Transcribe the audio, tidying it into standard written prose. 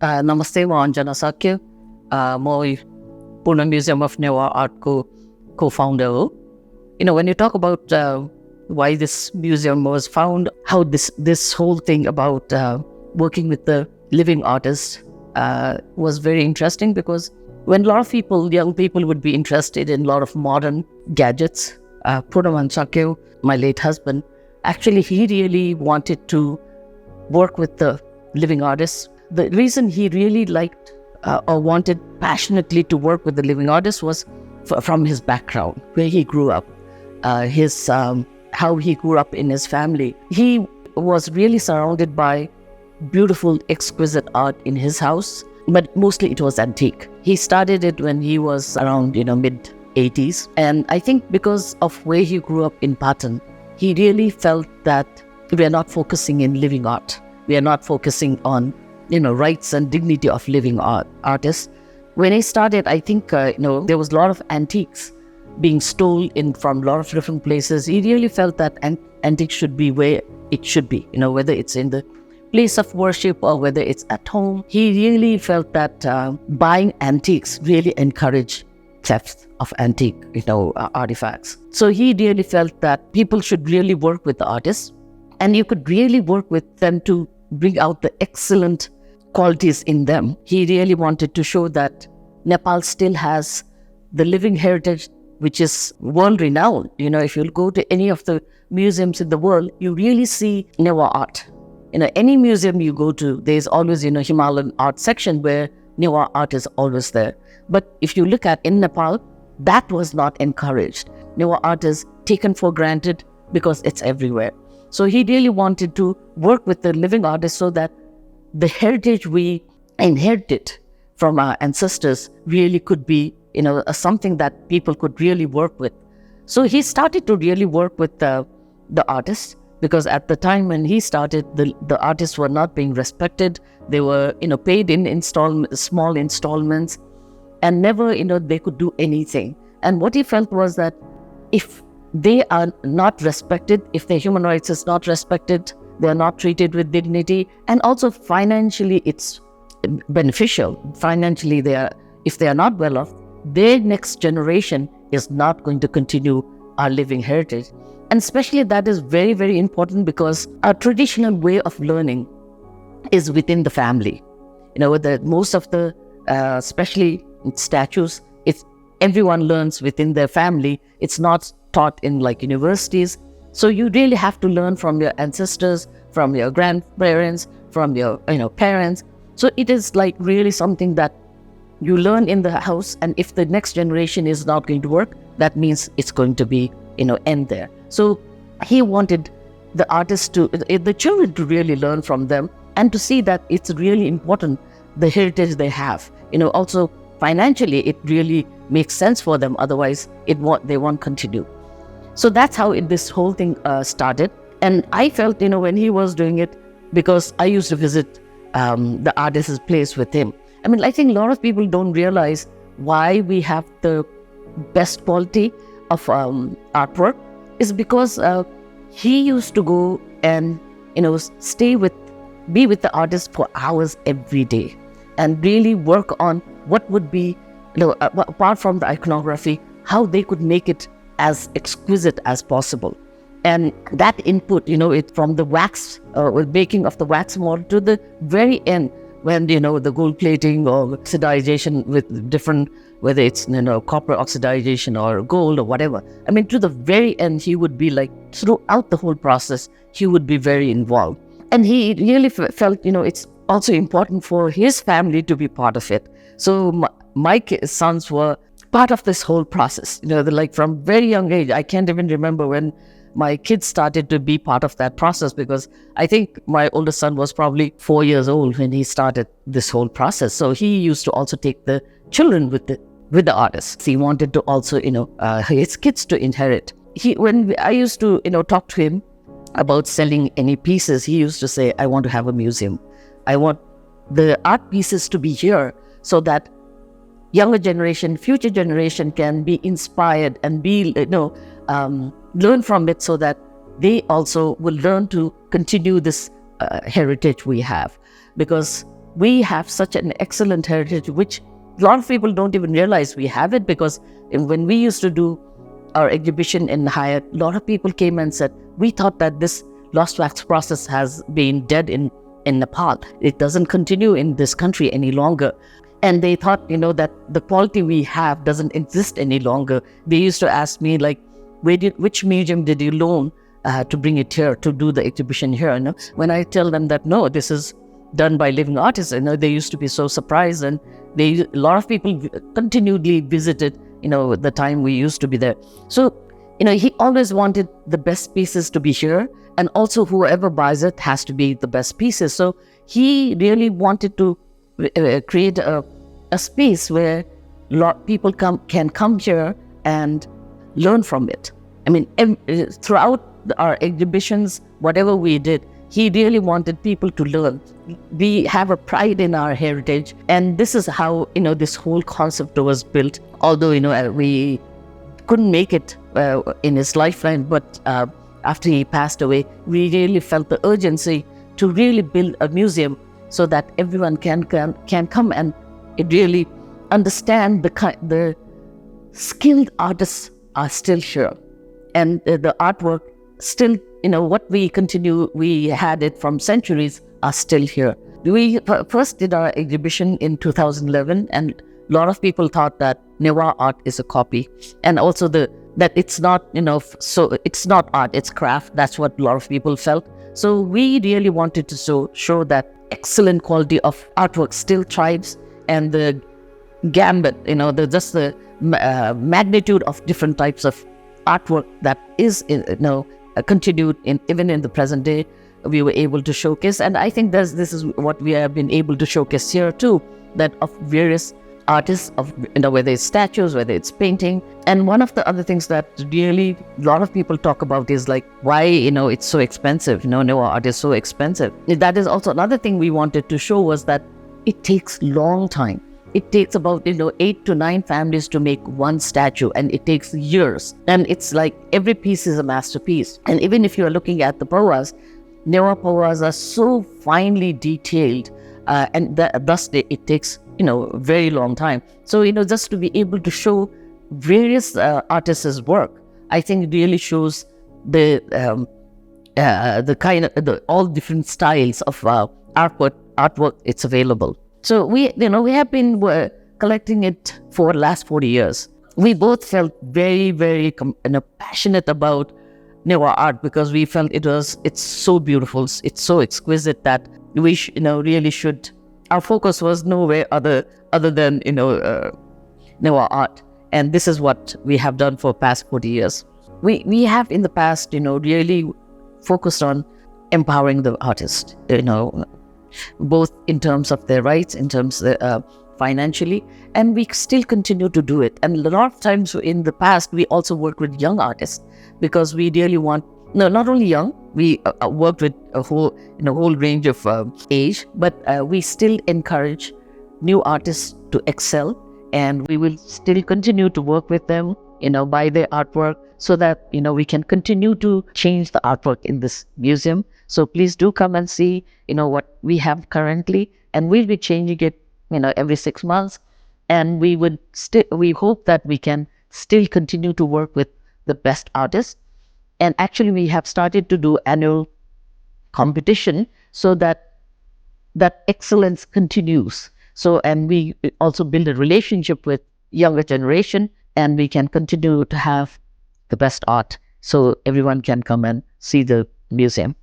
Namaste, म Anjana Shakya, म Purna Museum of Newa art co-founder हो. When you talk about why this museum was found, how this whole thing about working with the living artists was very interesting, because when a lot of people, young people, would be interested in a lot of modern gadgets, Purna Man Shakya, my late husband, actually he really wanted to work with the living artists. The reason he really liked or wanted passionately to work with the living artists was from his background, where he grew up, how he grew up in his family. He was really surrounded by beautiful, exquisite art in his house, but mostly it was antique. He started it when he was around, mid-80s. And I think because of where he grew up in Patan, he really felt that we are not focusing in living art. We are not focusing on, rights and dignity of living artists. When he started, I think, there was a lot of antiques being stolen from a lot of different places. He really felt that antiques should be where it should be, whether it's in the place of worship or whether it's at home. He really felt that buying antiques really encouraged theft of antique, artifacts. So he really felt that people should really work with the artists, and you could really work with them to bring out the excellent qualities in them. He really wanted to show that Nepal still has the living heritage, which is world-renowned. If you go to any of the museums in the world, you really see Newa art. Any museum you go to, there's always, Himalayan art section where Newa art is always there. But if you look at in Nepal, that was not encouraged. Newa art is taken for granted because it's everywhere. So he really wanted to work with the living artists so that the heritage we inherited from our ancestors really could be, something that people could really work with. So he started to really work with the artists, because at the time when he started, the artists were not being respected. They were, paid in small installments, and never, they could do anything. And what he felt was that if they are not respected, if their human rights is not respected, they are not treated with dignity, and also financially it's beneficial. Financially, if they are not well off, their next generation is not going to continue our living heritage. And especially that is very, very important, because our traditional way of learning is within the family. Most of the, especially statues, everyone learns within their family. It's not taught in universities. So you really have to learn from your ancestors, from your grandparents, from your parents. So it is really something that you learn in the house, and if the next generation is not going to work, that means it's going to be end there. So he wanted the children to really learn from them, and to see that it's really important, the heritage they have. Also financially it really makes sense for them, otherwise they won't continue. So that's how this whole thing started. And I felt, when he was doing it, because I used to visit the artist's place with him. I think a lot of people don't realize why we have the best quality of artwork is because he used to go and, be with the artist for hours every day, and really work on what would be, apart from the iconography, how they could make it as exquisite as possible. And that input, it from the wax, with baking of the wax model to the very end, when, the gold plating or oxidization with different, whether it's, copper oxidization or gold or whatever. To the very end, he would be throughout the whole process, he would be very involved. And he really felt, it's also important for his family to be part of it. So my sons were part of this whole process, from very young age. I can't even remember when my kids started to be part of that process, because I think my oldest son was probably 4 years old when he started this whole process. So he used to also take the children with the artists. He wanted to also, his kids to inherit. When I used to, talk to him about selling any pieces, he used to say, I want to have a museum. I want the art pieces to be here so that younger generation, future generation can be inspired and be, learn from it, so that they also will learn to continue this heritage we have. Because we have such an excellent heritage, which a lot of people don't even realize we have it, because when we used to do our exhibition in Hyatt, a lot of people came and said, we thought that this lost wax process has been dead in Nepal. It doesn't continue in this country any longer. And they thought, that the quality we have doesn't exist any longer. They used to ask me, like, which museum did you loan to bring it here, to do the exhibition here? When I tell them that, no, this is done by living artists, they used to be so surprised. And a lot of people continually visited, the time we used to be there. So, he always wanted the best pieces to be here, and also whoever buys it has to be the best pieces. So he really wanted to create a space where people can come here and learn from it. I mean, throughout our exhibitions, whatever we did, he really wanted people to learn. We have a pride in our heritage, and this is how, this whole concept was built. Although, we couldn't make it in his lifetime, but after he passed away, we really felt the urgency to really build a museum so that everyone can come and really understand the skilled artists are still here, and the artwork still, what we had it from centuries, are still here. We first did our exhibition in 2011, and a lot of people thought that Newa art is a copy, and also that it's not, so it's not art, it's craft. That's what a lot of people felt. So we really wanted to show that excellent quality of artwork still thrives, and the gambit, the magnitude of different types of artwork that is, continued even in the present day, we were able to showcase. And I think this is what we have been able to showcase here too, that of various artists, of whether it's statues, whether it's painting. And one of the other things that really a lot of people talk about is like, why it's so expensive. Newa art is so expensive. That is also another thing we wanted to show, was that it takes long time. It takes about 8 to 9 families to make one statue, and it takes years. And it's like every piece is a masterpiece. And even if you're looking at the pawas, Newa pawas are so finely detailed, and thus it takes very long time. So just to be able to show various artists' work, I think it really shows the kind of all different styles of artwork it's available. So we have been collecting it for the last 40 years. We both felt very, very passionate about Newa art, because we felt it's so beautiful, it's so exquisite, that we really should. Our focus was nowhere other than Newa art, and this is what we have done for past 40 years. We have in the past really focused on empowering the artist, both in terms of their rights, in terms financially, and we still continue to do it. And a lot of times in the past, we also work with young artists, because we really want, not only young, we worked with a whole range of age, but we still encourage new artists to excel, and we will still continue to work with them, by their artwork, so that we can continue to change the artwork in this museum. So please do come and see what we have currently, and we'll be changing it every 6 months, and we hope that we can still continue to work with the best artists. And actually we have started to do annual competition, so that excellence continues. So, and we also build a relationship with younger generation, and we can continue to have the best art, so everyone can come and see the museum.